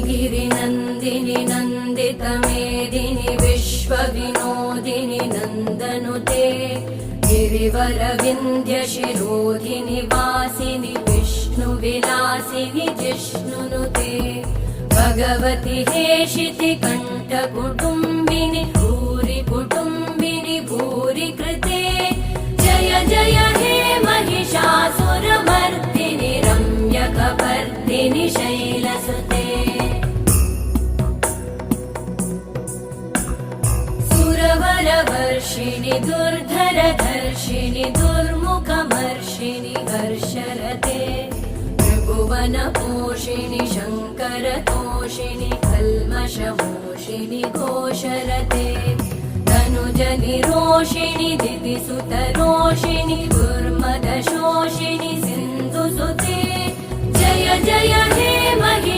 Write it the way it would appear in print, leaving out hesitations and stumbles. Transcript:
गिरिनन्दिनि नन्दितमेदिनि विश्वविनोदिनि नन्दनुते गिरिवरविन्ध्यशिरोधिनि वासिनि विष्णुविलासिनि जिष्णुनुते भगवति हेशिति कण्ठकुटुम्बिनि भूरि कुटुम्बिनि भूरि कृते जय जय हे महिषासुरमर्दिनि रम्यकपर्दिनि शैलसुते सुरवरवर्षिणि दुर्धरधर्षिणि दुर्मुखमर्षिणि हर्षरते त्रिभुवनपोषिणि शङ्करतोषिणि कल्मषमोषिणि घोषरते तनुजनिरोषिणि दितिसुतरोषिणि दुर्मदशोषिणि सिन्धुसुते जय जय हे महिषा